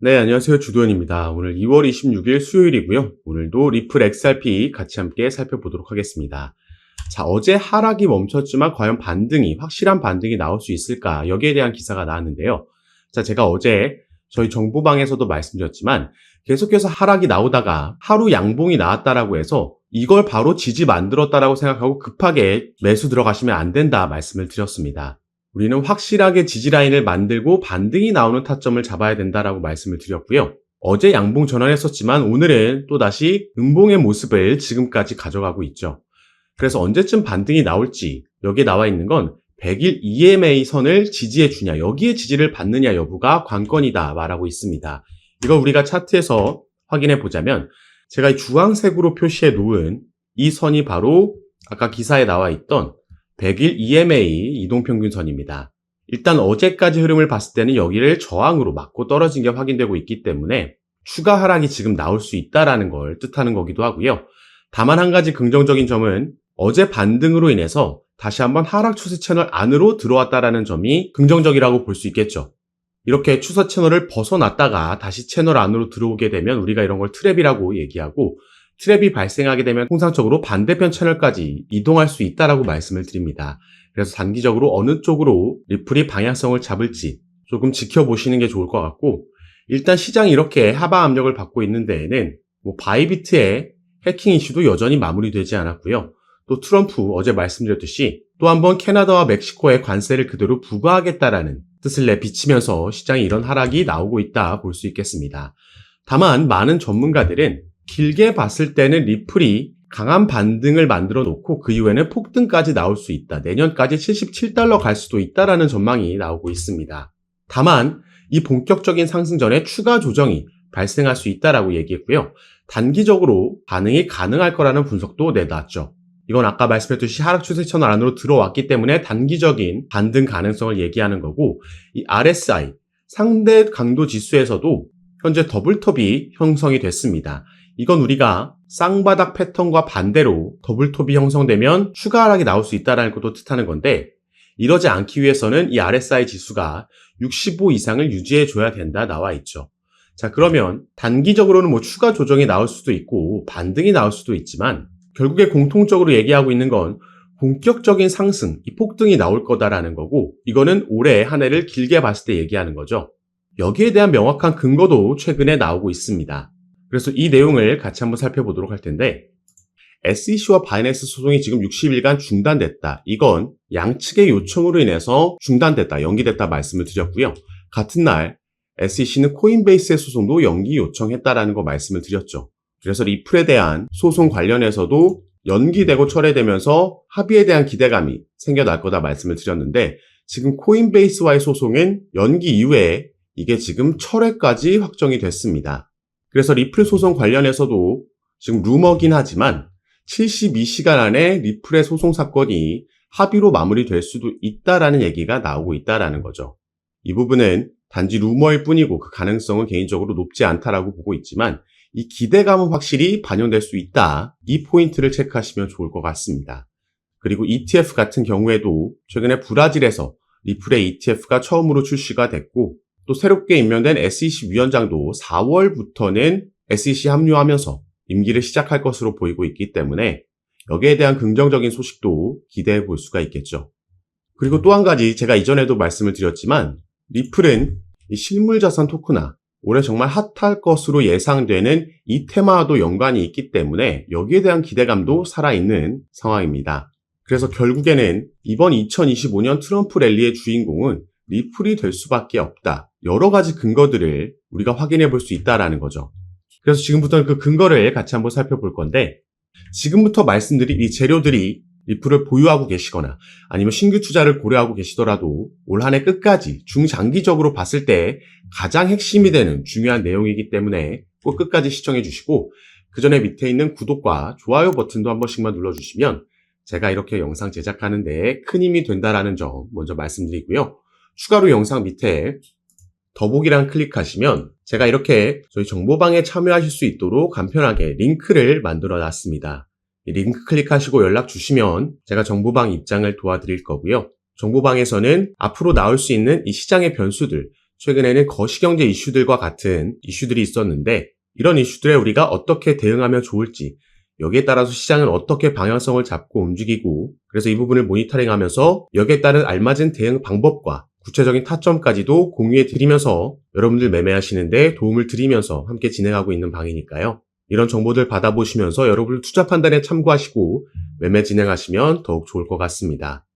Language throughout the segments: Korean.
네, 안녕하세요. 주도현입니다. 오늘 2월 26일 수요일이고요. 오늘도 리플 XRP 같이 함께 살펴보도록 하겠습니다. 자, 어제 하락이 멈췄지만 과연 확실한 반등이 나올 수 있을까? 여기에 대한 기사가 나왔는데요. 자, 제가 어제 저희 정보방에서도 말씀드렸지만 계속해서 하락이 나오다가 하루 양봉이 나왔다라고 해서 이걸 바로 지지 만들었다라고 생각하고 급하게 매수 들어가시면 안 된다 말씀을 드렸습니다. 우리는 확실하게 지지라인을 만들고 반등이 나오는 타점을 잡아야 된다라고 말씀을 드렸고요. 어제 양봉 전환했었지만 오늘은 또다시 음봉의 모습을 지금까지 가져가고 있죠. 그래서 언제쯤 반등이 나올지 여기에 나와 있는 건 100일 EMA 선을 지지해 주냐, 여기에 지지를 받느냐 여부가 관건이다 말하고 있습니다. 이걸 우리가 차트에서 확인해 보자면 제가 이 주황색으로 표시해 놓은 이 선이 바로 아까 기사에 나와 있던 100일 EMA 이동평균선입니다. 일단 어제까지 흐름을 봤을 때는 여기를 저항으로 맞고 떨어진 게 확인되고 있기 때문에 추가 하락이 지금 나올 수 있다라는 걸 뜻하는 거기도 하고요. 다만 한 가지 긍정적인 점은 어제 반등으로 인해서 다시 한번 하락 추세 채널 안으로 들어왔다라는 점이 긍정적이라고 볼 수 있겠죠. 이렇게 추세 채널을 벗어났다가 다시 채널 안으로 들어오게 되면 우리가 이런 걸 트랩이라고 얘기하고, 트랩이 발생하게 되면 통상적으로 반대편 채널까지 이동할 수 있다라고 말씀을 드립니다. 그래서 단기적으로 어느 쪽으로 리플이 방향성을 잡을지 조금 지켜보시는 게 좋을 것 같고, 일단 시장이 이렇게 하방 압력을 받고 있는 데에는 바이비트의 해킹 이슈도 여전히 마무리되지 않았고요. 또 트럼프 어제 말씀드렸듯이 또 한번 캐나다와 멕시코에 관세를 그대로 부과하겠다라는 뜻을 내비치면서 시장이 이런 하락이 나오고 있다 볼 수 있겠습니다. 다만 많은 전문가들은 길게 봤을 때는 리플이 강한 반등을 만들어 놓고 그 이후에는 폭등까지 나올 수 있다. 내년까지 $77 갈 수도 있다라는 전망이 나오고 있습니다. 다만 이 본격적인 상승 전에 추가 조정이 발생할 수 있다라고 얘기했고요. 단기적으로 반응이 가능할 거라는 분석도 내놨죠. 이건 아까 말씀드렸듯이 하락 추세 채널 안으로 들어왔기 때문에 단기적인 반등 가능성을 얘기하는 거고, 이 RSI 상대 강도 지수에서도 현재 더블톱이 형성이 됐습니다. 이건 우리가 쌍바닥 패턴과 반대로 더블톱이 형성되면 추가 하락이 나올 수 있다는 것도 뜻하는 건데, 이러지 않기 위해서는 이 RSI 지수가 65 이상을 유지해 줘야 된다 나와 있죠. 자, 그러면 단기적으로는 추가 조정이 나올 수도 있고 반등이 나올 수도 있지만 결국에 공통적으로 얘기하고 있는 건 본격적인 상승, 이 폭등이 나올 거다라는 거고, 이거는 올해 한 해를 길게 봤을 때 얘기하는 거죠. 여기에 대한 명확한 근거도 최근에 나오고 있습니다. 그래서 이 내용을 같이 한번 살펴보도록 할 텐데, SEC와 바이낸스 소송이 지금 60일간 중단됐다. 이건 양측의 요청으로 인해서 중단됐다, 연기됐다 말씀을 드렸고요. 같은 날 SEC는 코인베이스의 소송도 연기 요청했다라는 거 말씀을 드렸죠. 그래서 리플에 대한 소송 관련해서도 연기되고 철회되면서 합의에 대한 기대감이 생겨날 거다 말씀을 드렸는데, 지금 코인베이스와의 소송은 연기 이후에 이게 지금 철회까지 확정이 됐습니다. 그래서 리플 소송 관련해서도 지금 루머긴 하지만 72시간 안에 리플의 소송 사건이 합의로 마무리될 수도 있다라는 얘기가 나오고 있다라는 거죠. 이 부분은 단지 루머일 뿐이고 그 가능성은 개인적으로 높지 않다라고 보고 있지만, 이 기대감은 확실히 반영될 수 있다. 이 포인트를 체크하시면 좋을 것 같습니다. 그리고 ETF 같은 경우에도 최근에 브라질에서 리플의 ETF가 처음으로 출시가 됐고, 또 새롭게 임명된 SEC 위원장도 4월부터는 SEC 합류하면서 임기를 시작할 것으로 보이고 있기 때문에 여기에 대한 긍정적인 소식도 기대해 볼 수가 있겠죠. 그리고 또 한 가지, 제가 이전에도 말씀을 드렸지만 리플은 이 실물자산 토크나 올해 정말 핫할 것으로 예상되는 이 테마와도 연관이 있기 때문에 여기에 대한 기대감도 살아있는 상황입니다. 그래서 결국에는 이번 2025년 트럼프 랠리의 주인공은 리플이 될 수밖에 없다. 여러 가지 근거들을 우리가 확인해 볼 수 있다라는 거죠. 그래서 지금부터는 그 근거를 같이 한번 살펴볼 건데, 지금부터 말씀드린 이 재료들이 리플을 보유하고 계시거나 아니면 신규 투자를 고려하고 계시더라도 올 한 해 끝까지 중장기적으로 봤을 때 가장 핵심이 되는 중요한 내용이기 때문에 꼭 끝까지 시청해 주시고, 그 전에 밑에 있는 구독과 좋아요 버튼도 한 번씩만 눌러주시면 제가 이렇게 영상 제작하는 데 큰 힘이 된다라는 점 먼저 말씀드리고요. 추가로 영상 밑에 더보기란 클릭하시면 제가 이렇게 저희 정보방에 참여하실 수 있도록 간편하게 링크를 만들어 놨습니다. 이 링크 클릭하시고 연락 주시면 제가 정보방 입장을 도와드릴 거고요. 정보방에서는 앞으로 나올 수 있는 이 시장의 변수들, 최근에는 거시경제 이슈들과 같은 이슈들이 있었는데 이런 이슈들에 우리가 어떻게 대응하면 좋을지 여기에 따라서 시장은 어떻게 방향성을 잡고 움직이고 그래서 이 부분을 모니터링하면서 여기에 따른 알맞은 대응 방법과 구체적인 타점까지도 공유해 드리면서 여러분들 매매하시는데 도움을 드리면서 함께 진행하고 있는 방이니까요. 이런 정보들 받아보시면서 여러분들 투자 판단에 참고하시고 매매 진행하시면 더욱 좋을 것 같습니다.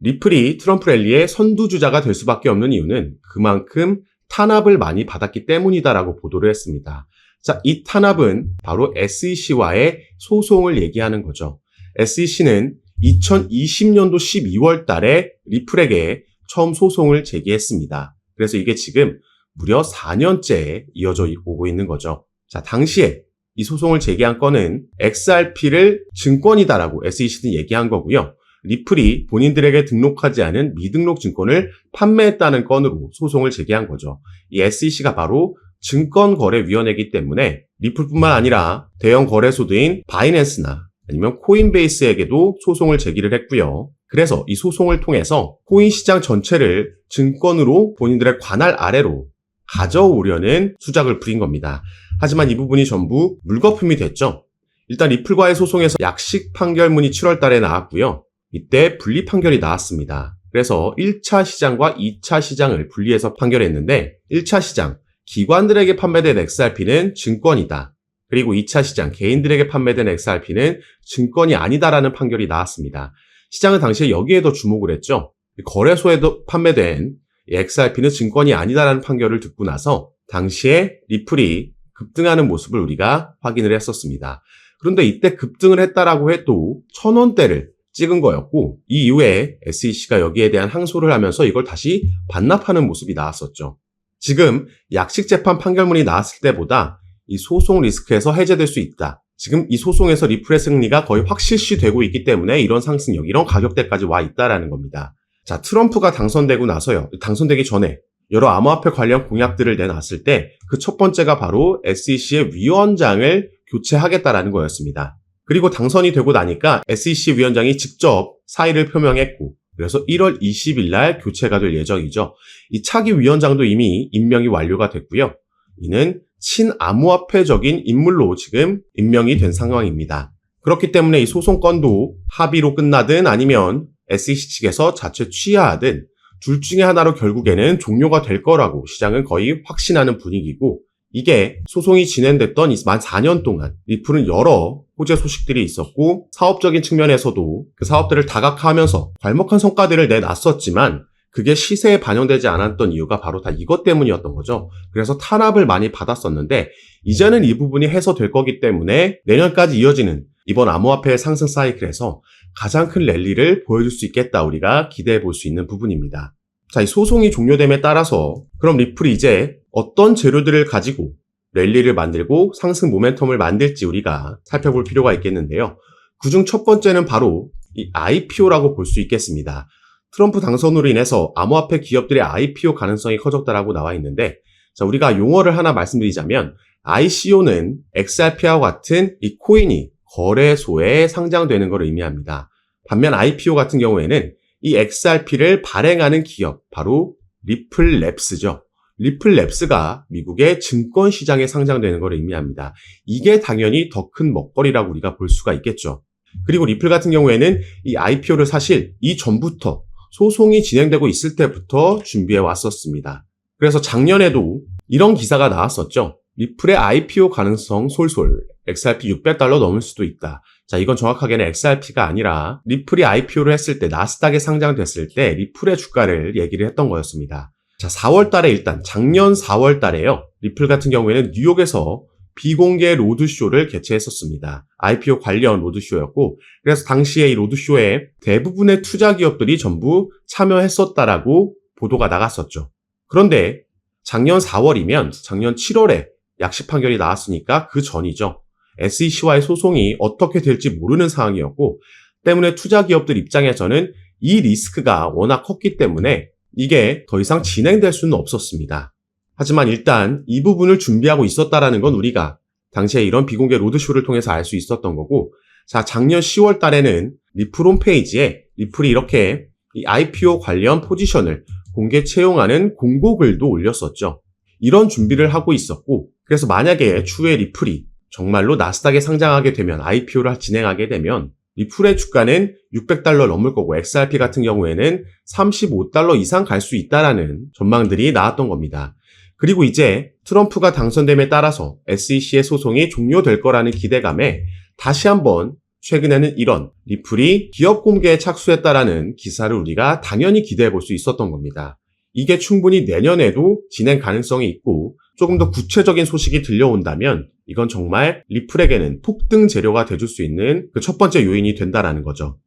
리플이 트럼프 랠리의 선두주자가 될 수밖에 없는 이유는 그만큼 탄압을 많이 받았기 때문이다라고 보도를 했습니다. 자, 이 탄압은 바로 SEC와의 소송을 얘기하는 거죠. SEC는 2020년도 12월 달에 리플에게 처음 소송을 제기했습니다. 그래서 이게 지금 무려 4년째 이어져 오고 있는 거죠. 자, 당시에 이 소송을 제기한 건은 XRP를 증권이다라고 SEC는 얘기한 거고요. 리플이 본인들에게 등록하지 않은 미등록 증권을 판매했다는 건으로 소송을 제기한 거죠. 이 SEC가 바로 증권거래위원회이기 때문에 리플뿐만 아니라 대형 거래소들인 바이낸스나 아니면 코인베이스에게도 소송을 제기를 했고요. 그래서 이 소송을 통해서 코인 시장 전체를 증권으로 본인들의 관할 아래로 가져오려는 수작을 부린 겁니다. 하지만 이 부분이 전부 물거품이 됐죠. 일단 리플과의 소송에서 약식 판결문이 7월 달에 나왔고요. 이때 분리 판결이 나왔습니다. 그래서 1차 시장과 2차 시장을 분리해서 판결했는데 1차 시장, 기관들에게 판매된 XRP는 증권이다. 그리고 2차 시장, 개인들에게 판매된 XRP는 증권이 아니다라는 판결이 나왔습니다. 시장은 당시에 여기에 더 주목을 했죠. 거래소에도 판매된 XRP는 증권이 아니다라는 판결을 듣고 나서 당시에 리플이 급등하는 모습을 우리가 확인을 했었습니다. 그런데 이때 급등을 했다라고 해도 1,000원대를 찍은 거였고 이 이후에 SEC가 여기에 대한 항소를 하면서 이걸 다시 반납하는 모습이 나왔었죠. 지금 약식 재판 판결문이 나왔을 때보다 이 소송 리스크에서 해제될 수 있다. 지금 이 소송에서 리플의 승리가 거의 확실시 되고 있기 때문에 이런 상승력, 이런 가격대까지 와 있다라는 겁니다. 자, 트럼프가 당선되고 나서요. 당선되기 전에 여러 암호화폐 관련 공약들을 내놨을 때 그 첫 번째가 바로 SEC의 위원장을 교체하겠다라는 거였습니다. 그리고 당선이 되고 나니까 SEC 위원장이 직접 사의를 표명했고 그래서 1월 20일 날 교체가 될 예정이죠. 이 차기 위원장도 이미 임명이 완료가 됐고요. 이는 친암호화폐적인 인물로 지금 임명이 된 상황입니다. 그렇기 때문에 이 소송 건도 합의로 끝나든 아니면 SEC 측에서 자체 취하하든 둘 중에 하나로 결국에는 종료가 될 거라고 시장은 거의 확신하는 분위기고 이게 소송이 진행됐던 만 4년 동안 리플은 여러 호재 소식들이 있었고 사업적인 측면에서도 그 사업들을 다각화하면서 괄목한 성과들을 내놨었지만 그게 시세에 반영되지 않았던 이유가 바로 다 이것 때문이었던 거죠. 그래서 탄압을 많이 받았었는데 이제는 이 부분이 해소될 거기 때문에 내년까지 이어지는 이번 암호화폐의 상승 사이클에서 가장 큰 랠리를 보여줄 수 있겠다 우리가 기대해 볼 수 있는 부분입니다. 자, 이 소송이 종료됨에 따라서 그럼 리플이 이제 어떤 재료들을 가지고 랠리를 만들고 상승 모멘텀을 만들지 우리가 살펴볼 필요가 있겠는데요. 그중 첫 번째는 바로 이 IPO라고 볼 수 있겠습니다. 트럼프 당선으로 인해서 암호화폐 기업들의 IPO 가능성이 커졌다라고 나와 있는데 자, 우리가 용어를 하나 말씀드리자면 ICO는 XRP와 같은 이 코인이 거래소에 상장되는 걸 의미합니다. 반면 IPO 같은 경우에는 이 XRP를 발행하는 기업, 바로 리플랩스죠. 리플랩스가 미국의 증권시장에 상장되는 걸 의미합니다. 이게 당연히 더 큰 먹거리라고 우리가 볼 수가 있겠죠. 그리고 리플 같은 경우에는 이 IPO를 사실 이전부터 소송이 진행되고 있을 때부터 준비해 왔었습니다. 그래서 작년에도 이런 기사가 나왔었죠. 리플의 IPO 가능성 솔솔, XRP $600 넘을 수도 있다. 자, 이건 정확하게는 XRP가 아니라 리플이 IPO를 했을 때 나스닥에 상장됐을 때 리플의 주가를 얘기를 했던 거였습니다. 자, 4월 달에 일단 작년 4월 달에요. 리플 같은 경우에는 뉴욕에서 비공개 로드쇼를 개최했었습니다. IPO 관련 로드쇼였고 그래서 당시에 이 로드쇼에 대부분의 투자 기업들이 전부 참여했었다라고 보도가 나갔었죠. 그런데 작년 4월이면 작년 7월에 약식 판결이 나왔으니까 그 전이죠. SEC와의 소송이 어떻게 될지 모르는 상황이었고 때문에 투자 기업들 입장에서는 이 리스크가 워낙 컸기 때문에 이게 더 이상 진행될 수는 없었습니다. 하지만 일단 이 부분을 준비하고 있었다라는 건 우리가 당시에 이런 비공개 로드쇼를 통해서 알 수 있었던 거고 자, 작년 10월 달에는 리플 홈페이지에 리플이 이렇게 이 IPO 관련 포지션을 공개 채용하는 공고글도 올렸었죠. 이런 준비를 하고 있었고, 그래서 만약에 추후에 리플이 정말로 나스닥에 상장하게 되면, IPO를 진행하게 되면 리플의 주가는 $600 넘을 거고 XRP 같은 경우에는 $35 이상 갈 수 있다라는 전망들이 나왔던 겁니다. 그리고 이제 트럼프가 당선됨에 따라서 SEC의 소송이 종료될 거라는 기대감에 다시 한번 최근에는 이런 리플이 기업 공개에 착수했다라는 기사를 우리가 당연히 기대해 볼 수 있었던 겁니다. 이게 충분히 내년에도 진행 가능성이 있고 조금 더 구체적인 소식이 들려온다면 이건 정말 리플에게는 폭등 재료가 돼줄 수 있는 그 첫 번째 요인이 된다라는 거죠.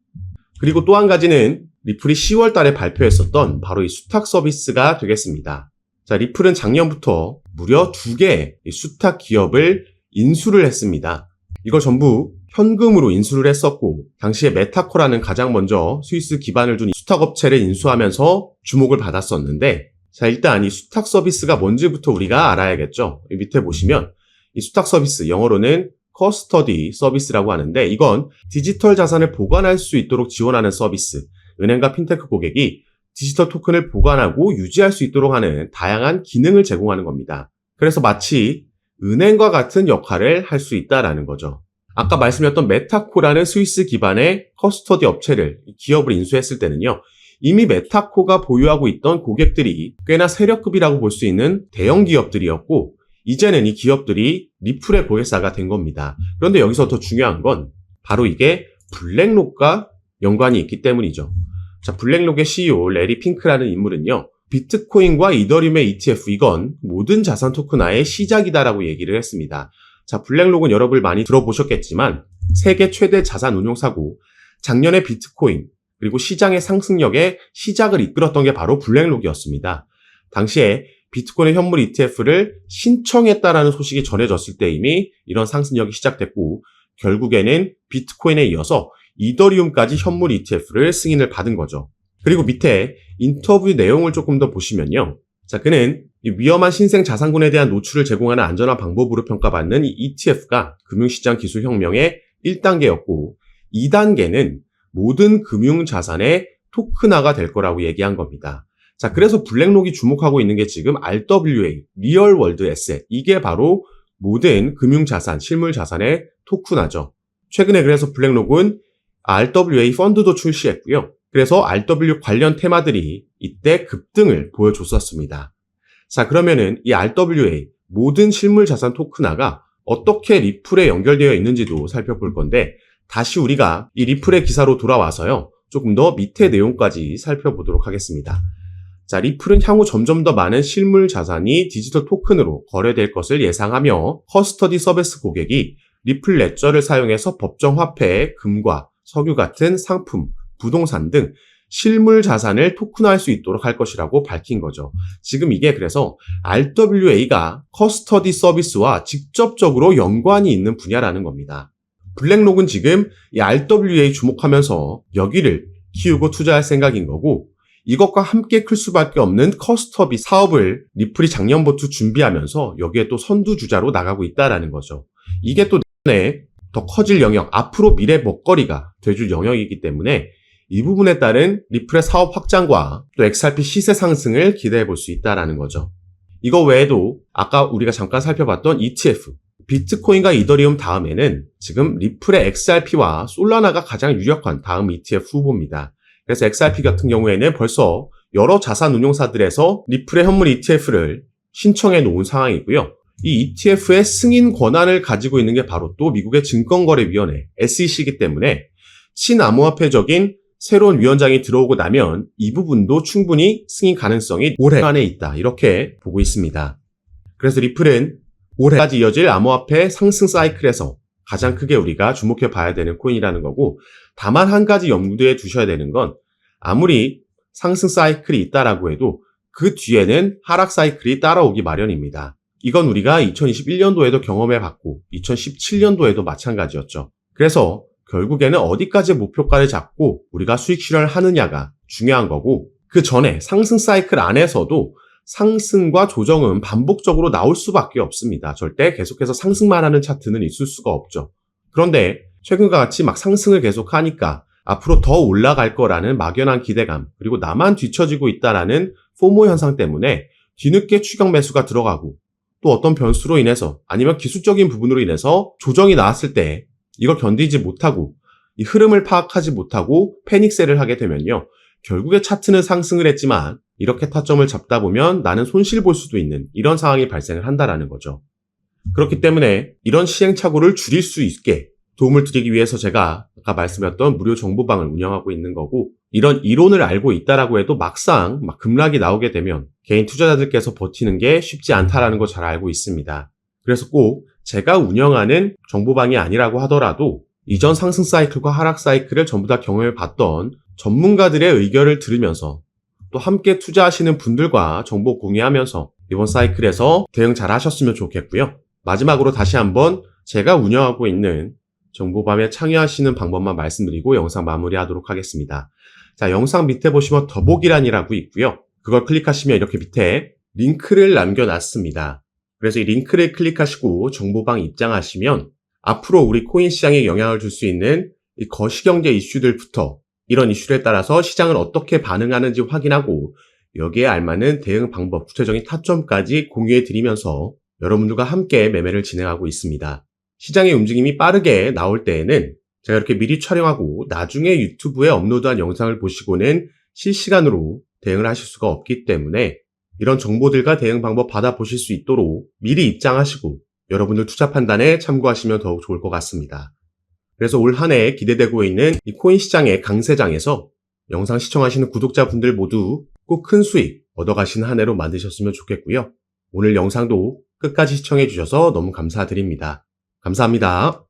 그리고 또 한 가지는 리플이 10월 달에 발표했었던 바로 이 수탁 서비스가 되겠습니다. 자, 리플은 작년부터 무려 2개의 수탁 기업을 인수를 했습니다. 이걸 전부 현금으로 인수를 했었고 당시에 메타코라는 가장 먼저 스위스 기반을 둔 수탁업체를 인수하면서 주목을 받았었는데, 자, 일단 이 수탁 서비스가 뭔지부터 우리가 알아야겠죠. 이 밑에 보시면 이 수탁 서비스, 영어로는 커스터디 서비스라고 하는데, 이건 디지털 자산을 보관할 수 있도록 지원하는 서비스, 은행과 핀테크 고객이 디지털 토큰을 보관하고 유지할 수 있도록 하는 다양한 기능을 제공하는 겁니다. 그래서 마치 은행과 같은 역할을 할 수 있다라는 거죠. 아까 말씀드렸던 메타코라는 스위스 기반의 커스터디 업체를, 기업을 인수했을 때는요, 이미 메타코가 보유하고 있던 고객들이 꽤나 세력급이라고 볼 수 있는 대형 기업들이었고, 이제는 이 기업들이 리플의 고객사가 된 겁니다. 그런데 여기서 더 중요한 건 바로 이게 블랙록과 연관이 있기 때문이죠. 자, 블랙록의 CEO 레리 핑크라는 인물은요, 비트코인과 이더리움의 ETF, 이건 모든 자산 토큰화의 시작이다라고 얘기를 했습니다. 자, 블랙록은 여러분 많이 들어보셨겠지만 세계 최대 자산 운용사고, 작년에 비트코인 그리고 시장의 상승력에 시작을 이끌었던 게 바로 블랙록이었습니다. 당시에 비트코인 현물 ETF를 신청했다라는 소식이 전해졌을 때 이미 이런 상승력이 시작됐고, 결국에는 비트코인에 이어서 이더리움까지 현물 ETF를 승인을 받은 거죠. 그리고 밑에 인터뷰 내용을 조금 더 보시면요. 자, 그는 이 위험한 신생 자산군에 대한 노출을 제공하는 안전한 방법으로 평가받는 이 ETF가 금융시장 기술혁명의 1단계였고, 2단계는 모든 금융자산의 토큰화가 될 거라고 얘기한 겁니다. 자, 그래서 블랙록이 주목하고 있는 게 지금 RWA, 리얼 월드 에셋, 이게 바로 모든 금융자산, 실물자산의 토큰화죠. 최근에 그래서 블랙록은 RWA 펀드도 출시했고요. 그래서 RW 관련 테마들이 이때 급등을 보여줬었습니다. 자, 그러면은 이 RWA, 모든 실물자산 토큰화가 어떻게 리플에 연결되어 있는지도 살펴볼 건데, 다시 우리가 이 리플의 기사로 돌아와서요, 조금 더 밑에 내용까지 살펴보도록 하겠습니다. 자, 리플은 향후 점점 더 많은 실물 자산이 디지털 토큰으로 거래될 것을 예상하며 커스터디 서비스 고객이 리플 레저를 사용해서 법정 화폐, 금과 석유 같은 상품, 부동산 등 실물 자산을 토큰화할 수 있도록 할 것이라고 밝힌 거죠. 지금 이게 그래서 RWA가 커스터디 서비스와 직접적으로 연관이 있는 분야라는 겁니다. 블랙록은 지금 이 RWA 주목하면서 여기를 키우고 투자할 생각인 거고, 이것과 함께 클 수밖에 없는 커스터디 사업을 리플이 작년부터 준비하면서 여기에 또 선두주자로 나가고 있다라는 거죠. 이게 또 내년에 더 커질 영역, 앞으로 미래 먹거리가 돼줄 영역이기 때문에 이 부분에 따른 리플의 사업 확장과 또 XRP 시세 상승을 기대해 볼 수 있다라는 거죠. 이거 외에도 아까 우리가 잠깐 살펴봤던 ETF, 비트코인과 이더리움 다음에는 지금 리플의 XRP와 솔라나가 가장 유력한 다음 ETF 후보입니다. 그래서 XRP 같은 경우에는 벌써 여러 자산 운용사들에서 리플의 현물 ETF를 신청해 놓은 상황이고요. 이 ETF의 승인 권한을 가지고 있는 게 바로 또 미국의 증권거래위원회 SEC이기 때문에 친암호화폐적인 새로운 위원장이 들어오고 나면 이 부분도 충분히 승인 가능성이 올해 안에 있다, 이렇게 보고 있습니다. 그래서 리플은 올해까지 이어질 암호화폐 상승 사이클에서 가장 크게 우리가 주목해 봐야 되는 코인이라는 거고, 다만 한 가지 염두에 두셔야 되는 건 아무리 상승 사이클이 있다라고 해도 그 뒤에는 하락 사이클이 따라오기 마련입니다. 이건 우리가 2021년도에도 경험해 봤고 2017년도에도 마찬가지였죠. 그래서 결국에는 어디까지 목표가를 잡고 우리가 수익 실현을 하느냐가 중요한 거고, 그 전에 상승 사이클 안에서도 상승과 조정은 반복적으로 나올 수밖에 없습니다. 절대 계속해서 상승만 하는 차트는 있을 수가 없죠. 그런데 최근과 같이 막 상승을 계속하니까 앞으로 더 올라갈 거라는 막연한 기대감, 그리고 나만 뒤처지고 있다라는 포모 현상 때문에 뒤늦게 추격 매수가 들어가고 또 어떤 변수로 인해서 아니면 기술적인 부분으로 인해서 조정이 나왔을 때 이걸 견디지 못하고 이 흐름을 파악하지 못하고 패닉셀을 하게 되면요. 결국에 차트는 상승을 했지만 이렇게 타점을 잡다 보면 나는 손실 볼 수도 있는 이런 상황이 발생을 한다라는 거죠. 그렇기 때문에 이런 시행착오를 줄일 수 있게 도움을 드리기 위해서 제가 아까 말씀드렸던 무료 정보방을 운영하고 있는 거고, 이런 이론을 알고 있다라고 해도 막상 급락이 나오게 되면 개인 투자자들께서 버티는 게 쉽지 않다라는 거 잘 알고 있습니다. 그래서 꼭 제가 운영하는 정보방이 아니라고 하더라도 이전 상승 사이클과 하락 사이클을 전부 다 경험해 봤던 전문가들의 의견을 들으면서 또 함께 투자하시는 분들과 정보 공유하면서 이번 사이클에서 대응 잘 하셨으면 좋겠고요. 마지막으로 다시 한번 제가 운영하고 있는 정보밤에 참여하시는 방법만 말씀드리고 영상 마무리하도록 하겠습니다. 자, 영상 밑에 보시면 더보기란이라고 있고요. 그걸 클릭하시면 이렇게 밑에 링크를 남겨놨습니다. 그래서 이 링크를 클릭하시고 정보방 입장하시면 앞으로 우리 코인 시장에 영향을 줄 수 있는 이 거시경제 이슈들부터 이런 이슈에 따라서 시장을 어떻게 반응하는지 확인하고 여기에 알맞는 대응 방법, 구체적인 타점까지 공유해 드리면서 여러분들과 함께 매매를 진행하고 있습니다. 시장의 움직임이 빠르게 나올 때에는 제가 이렇게 미리 촬영하고 나중에 유튜브에 업로드한 영상을 보시고는 실시간으로 대응을 하실 수가 없기 때문에 이런 정보들과 대응 방법 받아보실 수 있도록 미리 입장하시고 여러분들 투자 판단에 참고하시면 더욱 좋을 것 같습니다. 그래서 올 한 해 기대되고 있는 이 코인 시장의 강세장에서 영상 시청하시는 구독자분들 모두 꼭 큰 수익 얻어가시는 한 해로 만드셨으면 좋겠고요. 오늘 영상도 끝까지 시청해 주셔서 너무 감사드립니다. 감사합니다.